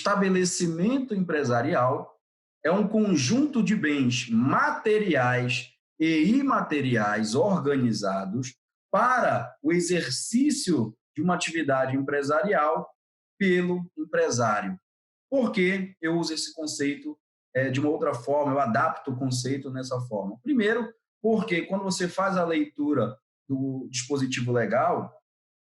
estabelecimento empresarial é um conjunto de bens materiais e imateriais organizados para o exercício de uma atividade empresarial pelo empresário. Por que eu uso esse conceito de uma outra forma, eu adapto o conceito nessa forma? Primeiro, porque quando você faz a leitura do dispositivo legal,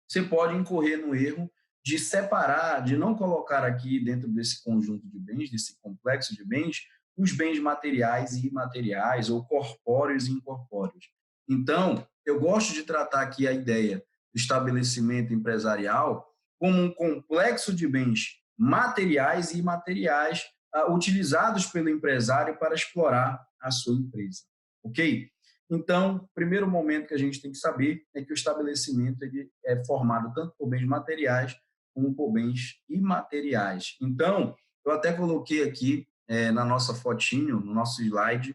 você pode incorrer no erro de separar, de não colocar aqui dentro desse conjunto de bens, desse complexo de bens, os bens materiais e imateriais, ou corpóreos e incorpóreos. Então, eu gosto de tratar aqui a ideia do estabelecimento empresarial como um complexo de bens materiais e imateriais utilizados pelo empresário para explorar a sua empresa. Ok? Então, o primeiro momento que a gente tem que saber é que o estabelecimento ele é formado tanto por bens materiais como por bens imateriais. Então, eu até coloquei aqui na nossa fotinho, no nosso slide,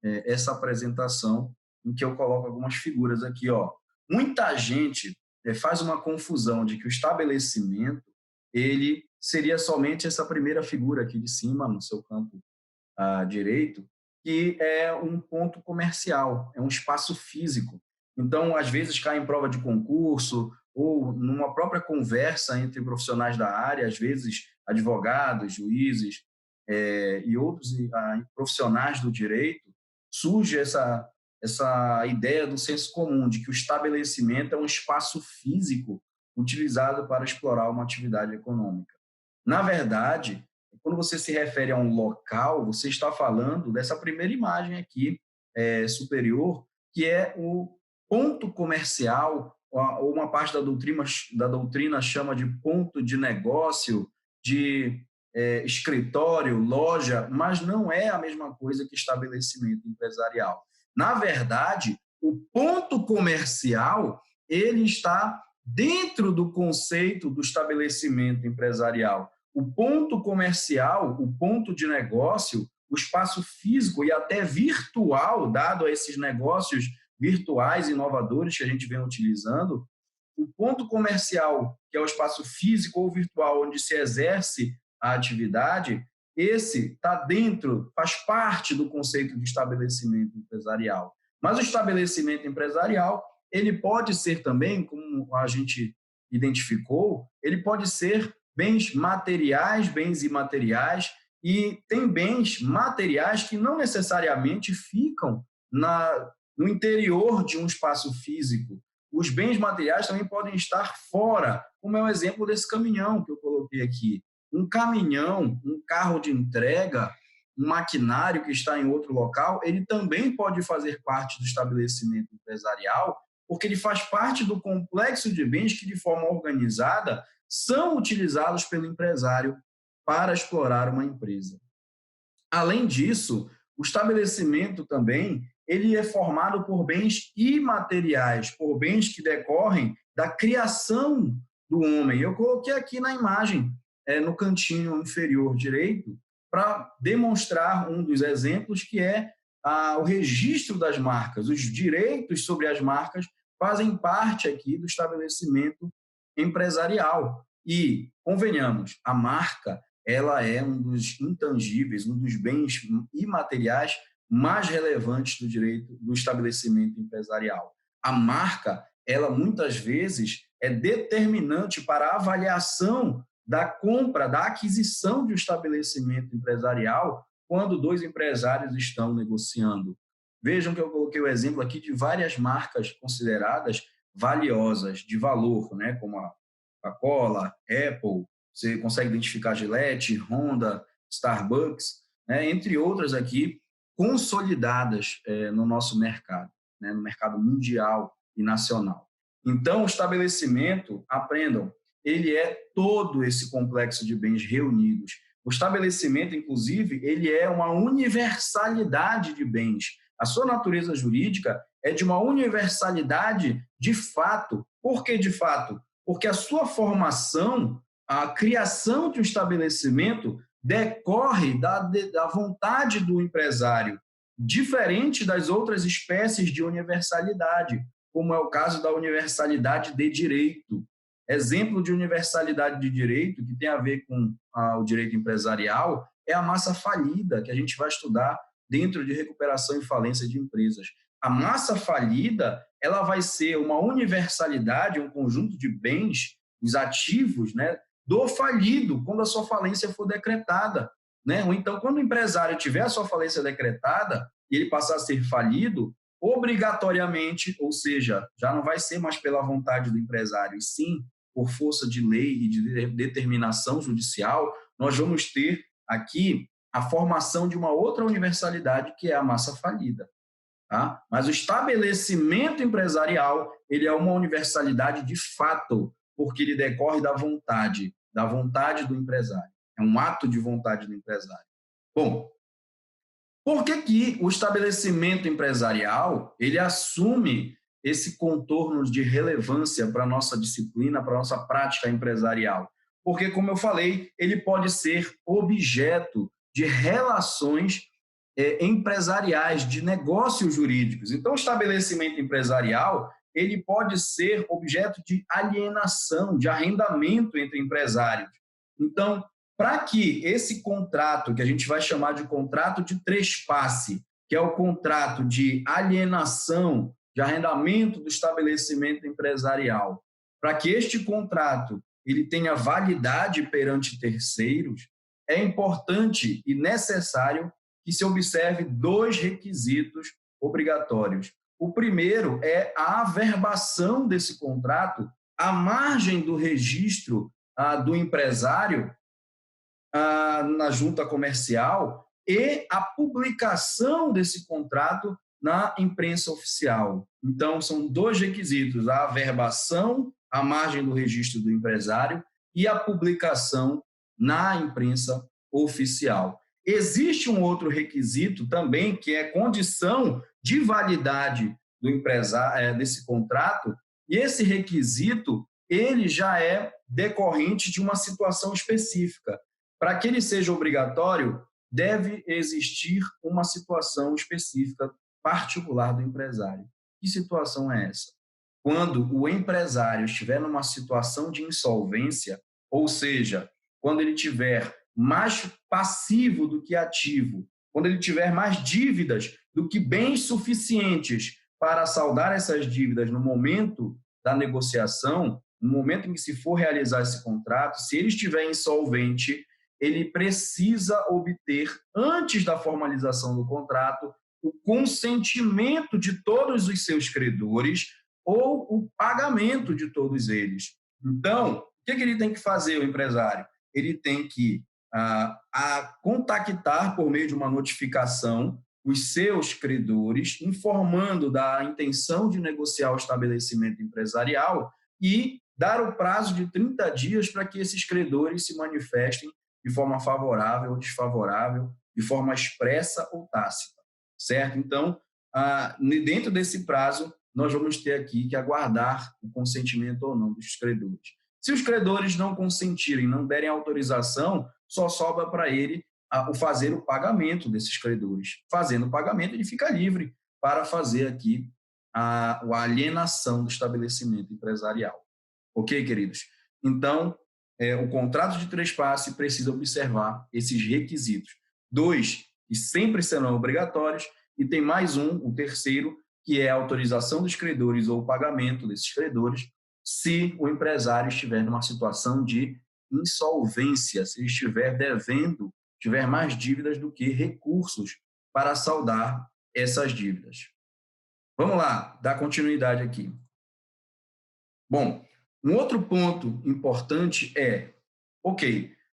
essa apresentação em que eu coloco algumas figuras aqui. Ó. Muita gente faz uma confusão de que o estabelecimento ele seria somente essa primeira figura aqui de cima, no seu campo direito, que é um ponto comercial, é um espaço físico. Então, às vezes, cai em prova de concurso ou numa própria conversa entre profissionais da área, às vezes advogados, juízes e outros profissionais do direito, surge essa ideia do senso comum de que o estabelecimento é um espaço físico utilizado para explorar uma atividade econômica. Na verdade, quando você se refere a um local, você está falando dessa primeira imagem aqui, superior, que é o ponto comercial, ou uma parte da doutrina chama de ponto de negócio, de escritório, loja, mas não é a mesma coisa que estabelecimento empresarial. Na verdade, o ponto comercial ele está dentro do conceito do estabelecimento empresarial. O ponto comercial, o ponto de negócio, o espaço físico e até virtual, dado a esses negócios virtuais inovadores que a gente vem utilizando, o ponto comercial, que é o espaço físico ou virtual onde se exerce a atividade, esse está dentro, faz parte do conceito de estabelecimento empresarial. Mas o estabelecimento empresarial, ele pode ser também, como a gente identificou, ele pode ser bens materiais, bens imateriais, e tem bens materiais que não necessariamente ficam no interior de um espaço físico. Os bens materiais também podem estar fora, como é o exemplo desse caminhão que eu coloquei aqui. Um caminhão, um carro de entrega, um maquinário que está em outro local, ele também pode fazer parte do estabelecimento empresarial, porque ele faz parte do complexo de bens que, de forma organizada, são utilizados pelo empresário para explorar uma empresa. Além disso, o estabelecimento também ele é formado por bens imateriais, por bens que decorrem da criação do homem. Eu coloquei aqui na imagem, no cantinho inferior direito, para demonstrar um dos exemplos, que é o registro das marcas. Os direitos sobre as marcas fazem parte aqui do estabelecimento empresarial. E, convenhamos, a marca ela é um dos intangíveis, um dos bens imateriais mais relevantes do direito do estabelecimento empresarial. A marca, ela muitas vezes é determinante para a avaliação da compra, da aquisição de um estabelecimento empresarial quando dois empresários estão negociando. Vejam que eu coloquei o exemplo aqui de várias marcas consideradas valiosas, de valor, né? Como a Coca-Cola, Apple, você consegue identificar Gillette, Honda, Starbucks, né? Entre outras aqui, consolidadas no nosso mercado, né? No mercado mundial e nacional. Então, o estabelecimento, aprendam, ele é todo esse complexo de bens reunidos. O estabelecimento, inclusive, ele é uma universalidade de bens. A sua natureza jurídica é de uma universalidade de fato. Por que de fato? Porque a sua formação, a criação de um estabelecimento decorre da vontade do empresário, diferente das outras espécies de universalidade, como é o caso da universalidade de direito. exemplo de universalidade de direito, que tem a ver com o direito empresarial, é a massa falida, que a gente vai estudar dentro de recuperação e falência de empresas. A massa falida, ela vai ser uma universalidade, um conjunto de bens, os ativos, né, do falido, quando a sua falência for decretada, né? Ou então, quando o empresário tiver a sua falência decretada e ele passar a ser falido, obrigatoriamente, ou seja, já não vai ser mais pela vontade do empresário, e sim por força de lei e de determinação judicial, nós vamos ter aqui a formação de uma outra universalidade, que é a massa falida. Tá? Mas o estabelecimento empresarial, ele é uma universalidade de fato, porque ele decorre da vontade do empresário. É um ato de vontade do empresário. Bom, por que o estabelecimento empresarial ele assume esse contorno de relevância para a nossa disciplina, para a nossa prática empresarial? Porque, como eu falei, ele pode ser objeto de relações empresariais, de negócios jurídicos. Então, o estabelecimento empresarial ele pode ser objeto de alienação, de arrendamento entre empresários. Então, para que esse contrato, que a gente vai chamar de contrato de trespasse, que é o contrato de alienação, de arrendamento do estabelecimento empresarial, para que este contrato ele tenha validade perante terceiros, é importante e necessário que se observe 2 requisitos obrigatórios. O primeiro é a averbação desse contrato à margem do registro do empresário na junta comercial e a publicação desse contrato na imprensa oficial. Então, são 2 requisitos, a averbação à margem do registro do empresário e a publicação na imprensa oficial. Existe um outro requisito também, que é condição de validade do empresário, desse contrato, e esse requisito ele já é decorrente de uma situação específica. Para que ele seja obrigatório, deve existir uma situação específica particular do empresário. Que situação é essa? Quando o empresário estiver numa situação de insolvência, ou seja, quando ele tiver mais passivo do que ativo, quando ele tiver mais dívidas do que bens suficientes para saldar essas dívidas no momento da negociação, no momento em que se for realizar esse contrato, se ele estiver insolvente, ele precisa obter, antes da formalização do contrato, o consentimento de todos os seus credores ou o pagamento de todos eles. Então, o que ele tem que fazer, o empresário? Ele tem que contactar por meio de uma notificação os seus credores, informando da intenção de negociar o estabelecimento empresarial e dar o prazo de 30 dias para que esses credores se manifestem de forma favorável ou desfavorável, de forma expressa ou tácita, certo? Então, dentro desse prazo, nós vamos ter aqui que aguardar o consentimento ou não dos credores. Se os credores não consentirem, não derem autorização, só sobra para ele fazer o pagamento desses credores. Fazendo o pagamento, ele fica livre para fazer aqui a alienação do estabelecimento empresarial. Ok, queridos? Então, o contrato de trespasse precisa observar esses requisitos. 2, que sempre serão obrigatórios, e tem mais o terceiro, que é a autorização dos credores ou o pagamento desses credores, se o empresário estiver numa situação de insolvência, se ele estiver devendo, tiver mais dívidas do que recursos para saldar essas dívidas. Vamos lá, dar continuidade aqui. Bom, um outro ponto importante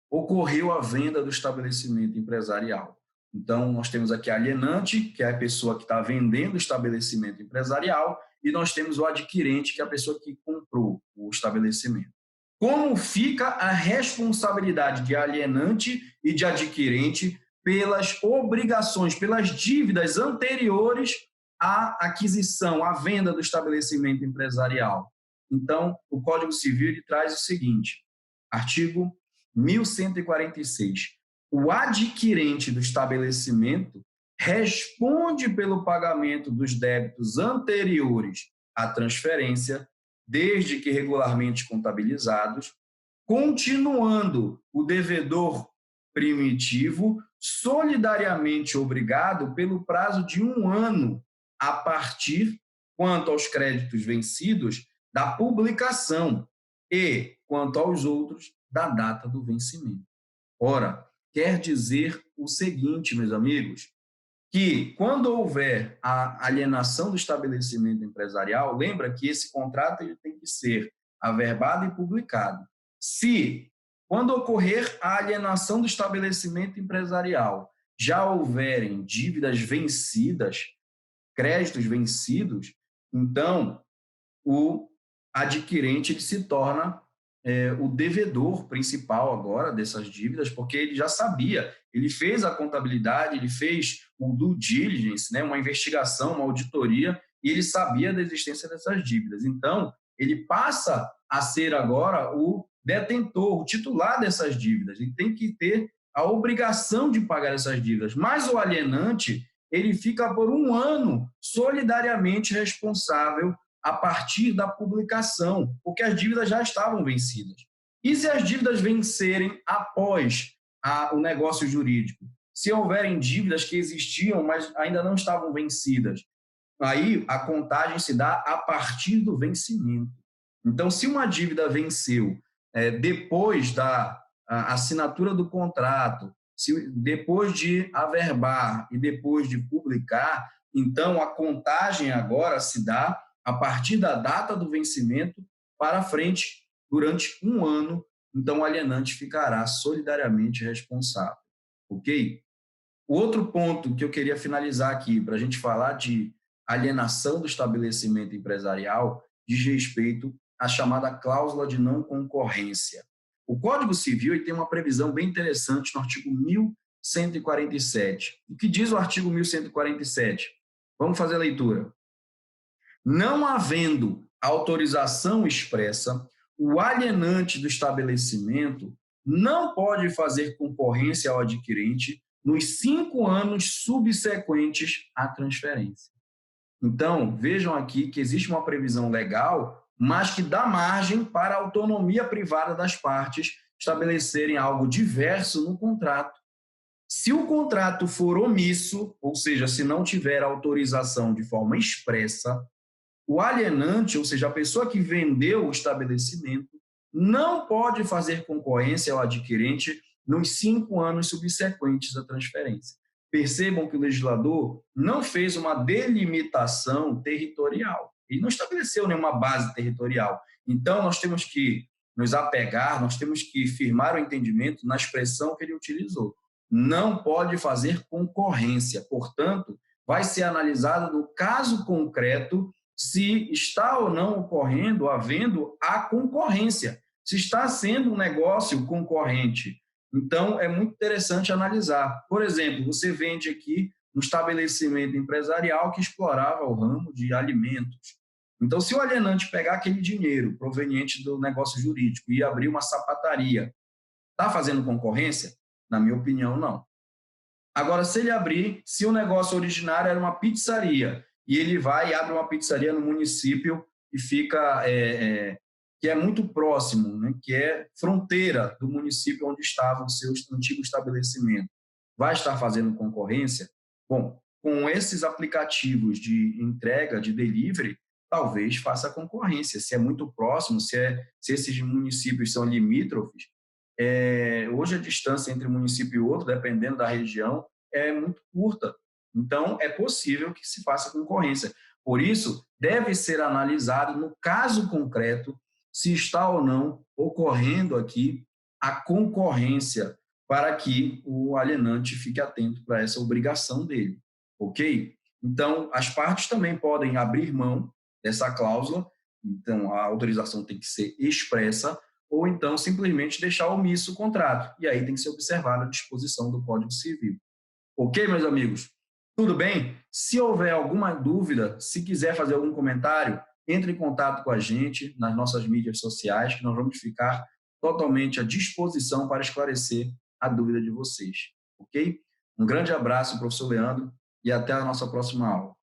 ocorreu a venda do estabelecimento empresarial. Então, nós temos aqui a alienante, que é a pessoa que está vendendo o estabelecimento empresarial, e nós temos o adquirente, que é a pessoa que comprou o estabelecimento. Como fica a responsabilidade de alienante e de adquirente pelas obrigações, pelas dívidas anteriores à aquisição, à venda do estabelecimento empresarial? Então, o Código Civil ele traz o seguinte, artigo 1146. O adquirente do estabelecimento responde pelo pagamento dos débitos anteriores à transferência, desde que regularmente contabilizados, continuando o devedor primitivo solidariamente obrigado pelo prazo de 1 ano a partir, quanto aos créditos vencidos, da publicação e, quanto aos outros, da data do vencimento. Ora, quer dizer o seguinte, meus amigos, que quando houver a alienação do estabelecimento empresarial, lembra que esse contrato ele tem que ser averbado e publicado. Se, quando ocorrer a alienação do estabelecimento empresarial, já houverem dívidas vencidas, créditos vencidos, então o adquirente ele se torna o devedor principal agora dessas dívidas, porque ele já sabia, ele fez a contabilidade, ele fez o due diligence, né, uma investigação, uma auditoria, e ele sabia da existência dessas dívidas. Então, ele passa a ser agora o detentor, o titular dessas dívidas. Ele tem que ter a obrigação de pagar essas dívidas. Mas o alienante, ele fica por 1 ano solidariamente responsável a partir da publicação, porque as dívidas já estavam vencidas. E se as dívidas vencerem após o negócio jurídico? Se houverem dívidas que existiam, mas ainda não estavam vencidas, aí a contagem se dá a partir do vencimento. Então, se uma dívida venceu depois da assinatura do contrato, depois de averbar e depois de publicar, então a contagem agora se dá a partir da data do vencimento para frente, durante 1 ano, então o alienante ficará solidariamente responsável. Ok? O outro ponto que eu queria finalizar aqui, para a gente falar de alienação do estabelecimento empresarial, diz respeito à chamada cláusula de não concorrência. O Código Civil tem uma previsão bem interessante no artigo 1147. O que diz o artigo 1147? Vamos fazer a leitura. Não havendo autorização expressa, o alienante do estabelecimento não pode fazer concorrência ao adquirente nos 5 anos subsequentes à transferência. Então, vejam aqui que existe uma previsão legal, mas que dá margem para a autonomia privada das partes estabelecerem algo diverso no contrato. Se o contrato for omisso, ou seja, se não tiver autorização de forma expressa, o alienante, ou seja, a pessoa que vendeu o estabelecimento, não pode fazer concorrência ao adquirente nos 5 anos subsequentes à transferência. Percebam que o legislador não fez uma delimitação territorial. Ele não estabeleceu nenhuma base territorial. Então, nós temos que nos apegar, nós temos que firmar o entendimento na expressão que ele utilizou. Não pode fazer concorrência. Portanto, vai ser analisado no caso concreto se está ou não ocorrendo, havendo a concorrência, se está sendo um negócio concorrente. Então, é muito interessante analisar. Por exemplo, você vende aqui um estabelecimento empresarial que explorava o ramo de alimentos. Então, se o alienante pegar aquele dinheiro proveniente do negócio jurídico e abrir uma sapataria, está fazendo concorrência? Na minha opinião, não. Agora, se ele abrir, se o negócio originário era uma pizzaria, e ele vai e abre uma pizzaria no município e fica, que é muito próximo, né, que é fronteira do município onde estava o seu antigo estabelecimento, vai estar fazendo concorrência? Bom, com esses aplicativos de entrega, de delivery, talvez faça concorrência. Se é muito próximo, se esses municípios são limítrofes, hoje a distância entre um município e outro, dependendo da região, é muito curta. Então, é possível que se faça concorrência. Por isso, deve ser analisado no caso concreto se está ou não ocorrendo aqui a concorrência para que o alienante fique atento para essa obrigação dele, ok? Então, as partes também podem abrir mão dessa cláusula, então a autorização tem que ser expressa, ou então simplesmente deixar omisso o contrato, e aí tem que ser observada a disposição do Código Civil. Ok, meus amigos? Tudo bem? Se houver alguma dúvida, se quiser fazer algum comentário, entre em contato com a gente nas nossas mídias sociais, que nós vamos ficar totalmente à disposição para esclarecer a dúvida de vocês. Ok? Um grande abraço, professor Leandro, e até a nossa próxima aula.